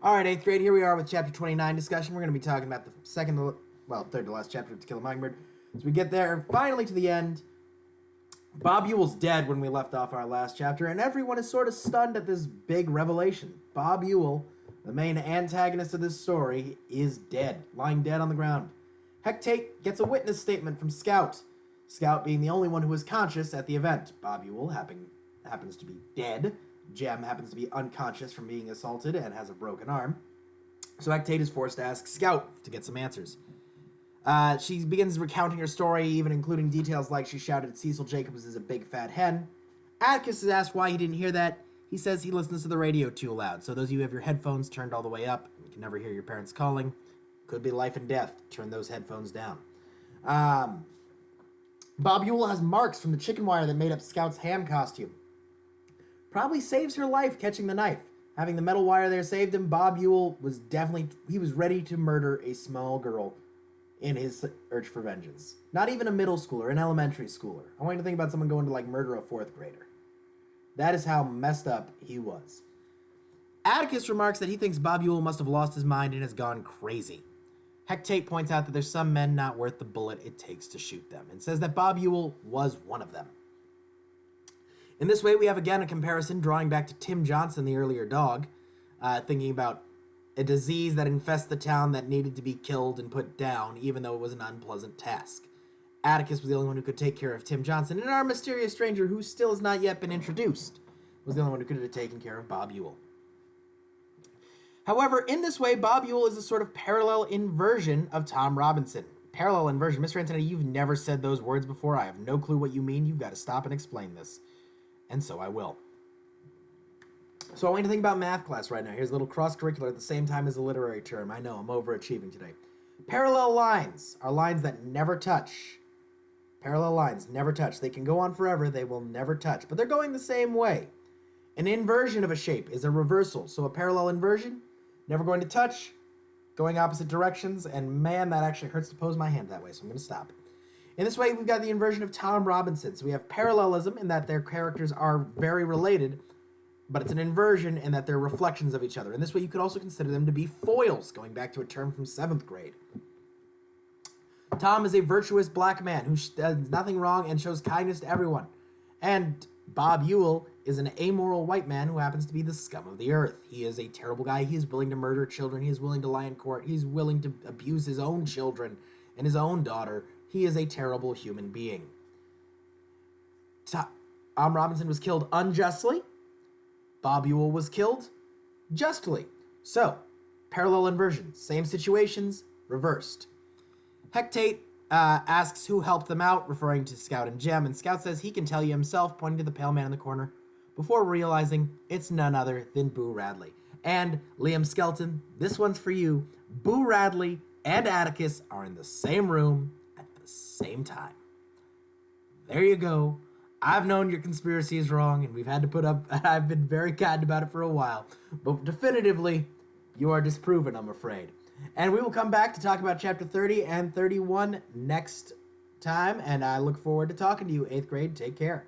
All right, 8th grade, here we are with chapter 29 discussion. We're going to be talking about the third to last chapter of To Kill a Mockingbird. As we get there, finally to the end, Bob Ewell's dead when we left off our last chapter, and everyone is sort of stunned at this big revelation. Bob Ewell, the main antagonist of this story, is dead, lying dead on the ground. Hecate gets a witness statement from Scout. Scout being the only one who was conscious at the event. Bob Ewell happens to be dead. Jem happens to be unconscious from being assaulted and has a broken arm. So Hecate is forced to ask Scout to get some answers. She begins recounting her story, even including details like she shouted Cecil Jacobs is a big fat hen. Atticus is asked why he didn't hear that. He says he listens to the radio too loud. So those of you who have your headphones turned all the way up, you can never hear your parents calling. Could be life and death. Turn those headphones down. Bob Ewell has marks from the chicken wire that made up Scout's ham costume. Probably saves her life catching the knife. Having the metal wire there saved him. Bob Ewell was ready to murder a small girl in his urge for vengeance. Not even a middle schooler, an elementary schooler. I want you to think about someone going to murder a 4th grader. That is how messed up he was. Atticus remarks that he thinks Bob Ewell must have lost his mind and has gone crazy. Hecate points out that there's some men not worth the bullet it takes to shoot them, and says that Bob Ewell was one of them. In this way, we have again a comparison drawing back to Tim Johnson, the earlier dog, thinking about a disease that infests the town that needed to be killed and put down, even though it was an unpleasant task. Atticus was the only one who could take care of Tim Johnson, and our mysterious stranger, who still has not yet been introduced, was the only one who could have taken care of Bob Ewell. However, in this way, Bob Ewell is a sort of parallel inversion of Tom Robinson. Parallel inversion. Mr. Antonetti, you've never said those words before. I have no clue what you mean. You've got to stop and explain this. And so I will. So I want you to think about math class right now. Here's a little cross-curricular at the same time as a literary term. I know, I'm overachieving today. Parallel lines are lines that never touch. Parallel lines never touch. They can go on forever. They will never touch. But they're going the same way. An inversion of a shape is a reversal. So a parallel inversion, never going to touch, going opposite directions. And man, that actually hurts to pose my hand that way, so I'm going to stop. In this way, we've got the inversion of Tom Robinson. So we have parallelism in that their characters are very related, but it's an inversion in that they're reflections of each other. In this way, you could also consider them to be foils, going back to a term from 7th grade. Tom is a virtuous black man who does nothing wrong and shows kindness to everyone. And Bob Ewell is an amoral white man who happens to be the scum of the earth. He is a terrible guy. He is willing to murder children. He is willing to lie in court. He's willing to abuse his own children and his own daughter. He is a terrible human being. Tom Robinson was killed unjustly. Bob Ewell was killed justly. So, parallel inversion. Same situations, reversed. Hecate asks who helped them out, referring to Scout and Jem, and Scout says he can tell you himself, pointing to the pale man in the corner, before realizing it's none other than Boo Radley. And Liam Skelton, this one's for you. Boo Radley and Atticus are in the same room at the same time. There you go. I've known your conspiracy is wrong, and we've had to put up, I've been very kind about it for a while, but definitively, you are disproven, I'm afraid. And we will come back to talk about chapter 30 and 31 next time, and I look forward to talking to you, 8th grade. Take care.